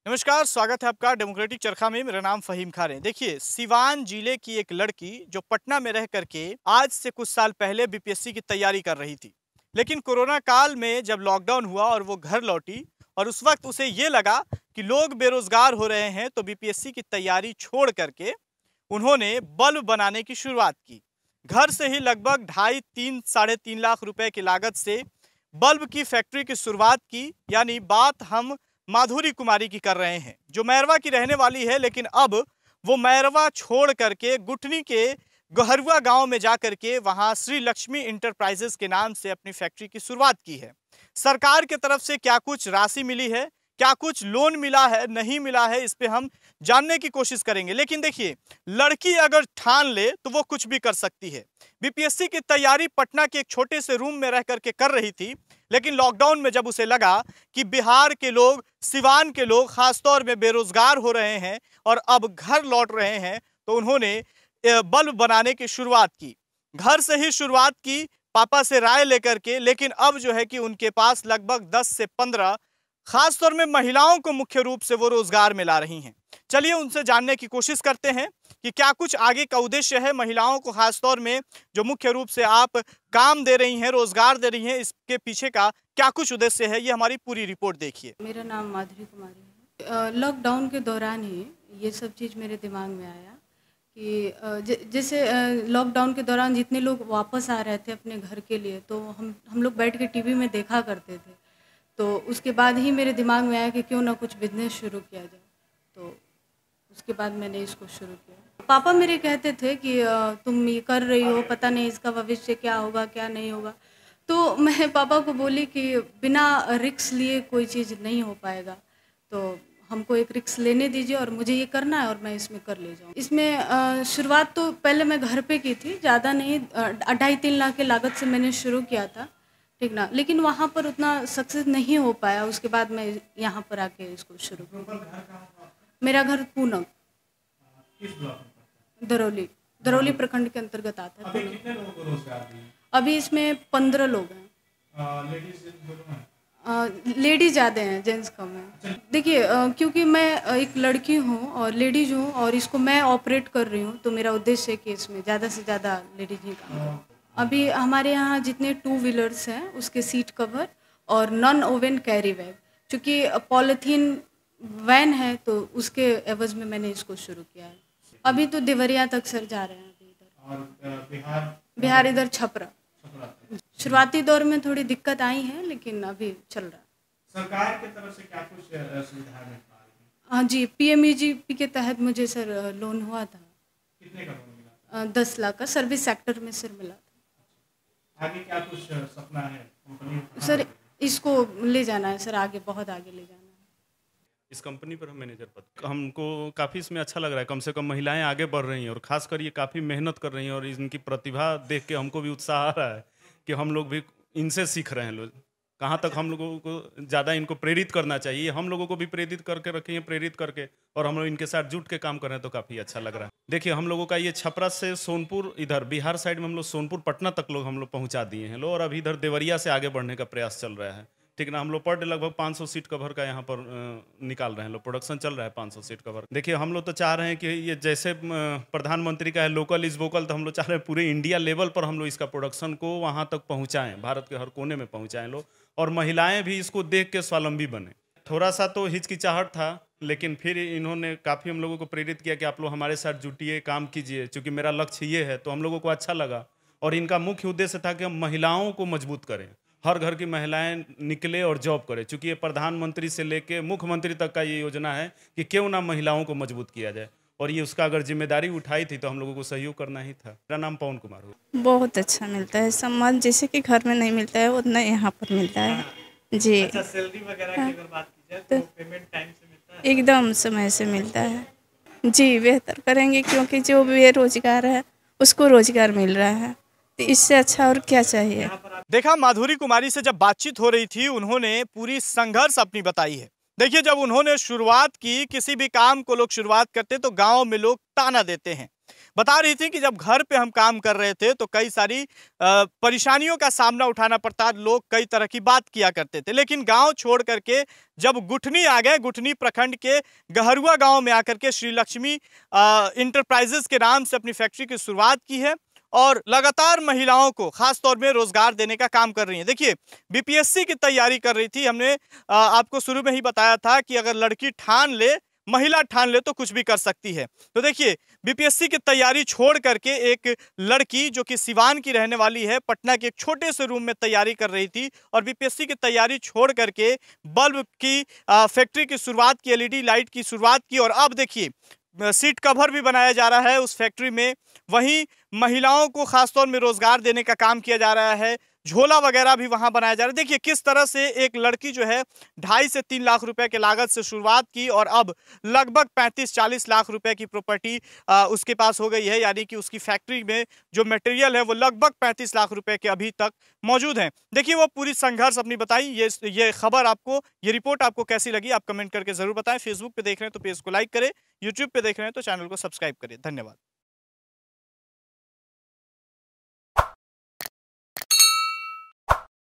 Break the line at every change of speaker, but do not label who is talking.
नमस्कार, स्वागत है आपका डेमोक्रेटिक चरखा में। मेरा नाम फ़हीम खान है। देखिए, सिवान जिले की एक लड़की जो पटना में रह करके आज से कुछ साल पहले बीपीएससी की तैयारी कर रही थी। लेकिन कोरोना काल में जब लॉकडाउन हुआ और वो घर लौटी और उस वक्त उसे ये लगा कि लोग बेरोजगार हो रहे हैं, तो बीपीएससी की तैयारी छोड़ करके उन्होंने बल्ब बनाने की शुरुआत की। घर से ही लगभग ढाई तीन साढ़े 3 लाख रुपए की लागत से बल्ब की फैक्ट्री की शुरुआत की। यानी बात हम माधुरी कुमारी की कर रहे हैं, जो मैरवा की रहने वाली है, लेकिन अब वो मैरवा छोड़ करके गुठनी के गहरुआ गांव में जाकर के वहां श्री लक्ष्मी इंटरप्राइजेस के नाम से अपनी फैक्ट्री की शुरुआत की है। सरकार की तरफ से क्या कुछ राशि मिली है, क्या कुछ लोन मिला है, नहीं मिला है, इस पे हम जानने की कोशिश करेंगे। लेकिन देखिए, लड़की अगर ठान ले तो वो कुछ भी कर सकती है। बीपीएससी की तैयारी पटना के एक छोटे से रूम में रह करके कर रही थी, लेकिन लॉकडाउन में जब उसे लगा कि बिहार के लोग, सिवान के लोग खासतौर में बेरोजगार हो रहे हैं और अब घर लौट रहे हैं, तो उन्होंने बल्ब बनाने की शुरुआत की। घर से ही शुरुआत की, पापा से राय लेकर के। लेकिन अब जो है कि उनके पास लगभग 10 से 15 खासतौर में महिलाओं को मुख्य रूप से वो रोजगार में ला रही हैं। चलिए उनसे जानने की कोशिश करते हैं कि क्या कुछ आगे का उद्देश्य है महिलाओं को, खासतौर में जो मुख्य रूप से आप काम दे रही हैं, रोजगार दे रही हैं, इसके पीछे का क्या कुछ उद्देश्य है। ये हमारी पूरी रिपोर्ट देखिए।
मेरा नाम माधुरी कुमारी है। लॉकडाउन के दौरान ही ये सब चीज़ मेरे दिमाग में आया कि जैसे लॉकडाउन के दौरान जितने लोग वापस आ रहे थे अपने घर के लिए, तो हम लोग बैठ के टीवी में देखा करते थे। तो उसके बाद ही मेरे दिमाग में आया कि क्यों ना कुछ बिजनेस शुरू किया जाए। तो उसके बाद मैंने इसको शुरू किया। पापा मेरे कहते थे कि तुम ये कर रही हो, पता नहीं इसका भविष्य क्या होगा क्या नहीं होगा। तो मैं पापा को बोली कि बिना रिस्क लिए कोई चीज़ नहीं हो पाएगा, तो हमको एक रिस्क लेने दीजिए और मुझे ये करना है और मैं इसमें कर ले जाऊँ। इसमें शुरुआत तो पहले मैं घर पे की थी, ज़्यादा नहीं, 2.5-3 लाख की लागत से मैंने शुरू किया था, ठीक ना। लेकिन वहाँ पर उतना सक्सेस नहीं हो पाया। उसके बाद मैं यहाँ पर आके इसको शुरू किया। मेरा घर पूनम, दरौली दरौली प्रखंड के अंतर्गत आता है।
कितने लोगों को रोजगार दिए?
अभी इसमें 15 लोग हैं। लेडीज ज़्यादा हैं, जेंट्स कम हैं। देखिए, क्योंकि मैं एक लड़की हूँ और लेडीज हूँ और इसको मैं ऑपरेट कर रही हूँ, तो मेरा उद्देश्य है कि इसमें ज़्यादा से ज़्यादा लेडीज ही काम करें। अभी हमारे यहाँ जितने 2 व्हीलर्स हैं उसके सीट कवर और नॉन ओवन कैरी बैग, चूँकि पॉलीथीन वैन है तो उसके एवज में मैंने इसको शुरू किया है। अभी तो देवरिया तक सर जा रहे हैं। अभी इधर
और
बिहार इधर छपरा। शुरुआती दौर में थोड़ी दिक्कत आई है, लेकिन अभी चल रहा है।
सरकार की तरफ से क्या कुछ सुविधा मिल पा रही है?
हाँ जी, पीएमईजीपी के तहत मुझे सर लोन हुआ था।
कितने का लोन मिला?
10 लाख का सर्विस सेक्टर में सर मिला था।
आगे क्या कुछ सपना है कंपनी?
सर इसको ले जाना है सर, आगे बहुत आगे ले जाना है।
इस कंपनी पर हम मैनेजर पद, हमको काफ़ी इसमें अच्छा लग रहा है। कम से कम महिलाएं आगे बढ़ रही हैं और खासकर ये काफ़ी मेहनत कर रही हैं और इनकी प्रतिभा देख के हमको भी उत्साह आ रहा है कि हम लोग भी इनसे सीख रहे हैं। लोग कहाँ तक हम लोगों को ज़्यादा इनको प्रेरित करना चाहिए, हम लोगों को भी प्रेरित करके रखेंगे, प्रेरित करके, और हम लोग इनके साथ जुट के काम कर रहे हैं, तो काफ़ी अच्छा लग रहा है। देखिए, हम लोगों का ये छपरा से सोनपुर, इधर बिहार साइड में हम लोग सोनपुर पटना तक लोग हम लोग पहुँचा दिए हैं लोग, और अभी इधर देवरिया से आगे बढ़ने का प्रयास चल रहा है, ठीक ना। हम लोग पर डे लगभग 500 सीट कवर का यहाँ पर निकाल रहे हैं लोग, प्रोडक्शन चल रहा है 500 सीट कवर। देखिए, हम लोग तो चाह रहे हैं कि ये जैसे प्रधानमंत्री का है लोकल इज वोकल, तो हम लोग चाह रहे हैं पूरे इंडिया लेवल पर हम लोग इसका प्रोडक्शन को वहाँ तक पहुँचाएँ, भारत के हर कोने में पहुँचाएँ लोग, और महिलाएं भी इसको देख के स्वावलंबी बने। थोड़ा सा तो हिचकिचाहट था, लेकिन फिर इन्होंने काफ़ी हम लोगों को प्रेरित किया कि आप लोग हमारे साथ जुटिए, काम कीजिए, चूँकि मेरा लक्ष्य ये है, तो हम लोगों को अच्छा लगा। और इनका मुख्य उद्देश्य था कि हम महिलाओं को मजबूत करें, हर घर की महिलाएं निकले और जॉब करें, चूँकि ये प्रधानमंत्री से लेके मुख्यमंत्री तक का ये योजना है कि क्यों ना महिलाओं को मजबूत किया जाए, और ये उसका अगर जिम्मेदारी उठाई थी तो हम लोगों को सहयोग करना ही था। मेरा नाम पवन कुमार है।
बहुत अच्छा मिलता है सम्मान, जैसे कि घर में नहीं मिलता है उतना यहाँ पर मिलता है जी।
अच्छा, सैलरी वगैरह की अगर बात की जाए तो पेमेंट टाइम से मिलता है?
एकदम समय से मिलता है जी। बेहतर करेंगे, क्योंकि जो बेरोजगार है उसको रोजगार मिल रहा है, तो इससे अच्छा और क्या चाहिए।
देखा, माधुरी कुमारी से जब बातचीत हो रही थी, उन्होंने पूरी संघर्ष अपनी बताई है। देखिए, जब उन्होंने शुरुआत की, किसी भी काम को लोग शुरुआत करते तो गांव में लोग ताना देते हैं, बता रही थी कि जब घर पे हम काम कर रहे थे तो कई सारी परेशानियों का सामना उठाना पड़ता, लोग कई तरह की बात किया करते थे, लेकिन गांव छोड़ करके जब गुठनी आ गए, गुठनी प्रखंड के गहरुआ गांव में आकर के श्री लक्ष्मी इंटरप्राइजेस के नाम से अपनी फैक्ट्री की शुरुआत की है और लगातार महिलाओं को खास तौर में रोजगार देने का काम कर रही है। देखिए, बीपीएससी की तैयारी कर रही थी, हमने आपको शुरू में ही बताया था कि अगर लड़की ठान ले, महिला ठान ले तो कुछ भी कर सकती है। तो देखिए, बीपीएससी की तैयारी छोड़ करके एक लड़की जो कि सिवान की रहने वाली है, पटना के एक छोटे से रूम में तैयारी कर रही थी और बीपीएससी की तैयारी छोड़ करके बल्ब की फैक्ट्री की शुरुआत की, एलईडी लाइट की शुरुआत की और अब देखिए सीट कवर भी बनाया जा रहा है उस फैक्ट्री में। वहीं महिलाओं को खासतौर में रोजगार देने का काम किया जा रहा है, झोला वगैरह भी वहां बनाया जा रहा है। देखिए किस तरह से एक लड़की जो है 2.5 से 3 लाख रुपए के लागत से शुरुआत की और अब लगभग 35-40 लाख रुपए की प्रॉपर्टी उसके पास हो गई है, यानी कि उसकी फैक्ट्री में जो मटेरियल है वो लगभग 35 लाख रुपए के अभी तक मौजूद हैं। देखिए वो पूरी संघर्ष अपनी बताई। ये खबर आपको, ये रिपोर्ट आपको कैसी लगी आप कमेंट करके जरूर बताएं। फेसबुक पे देख रहे हैं तो पेज को लाइक करें, यूट्यूब पे देख रहे हैं तो चैनल को सब्सक्राइब करें। धन्यवाद।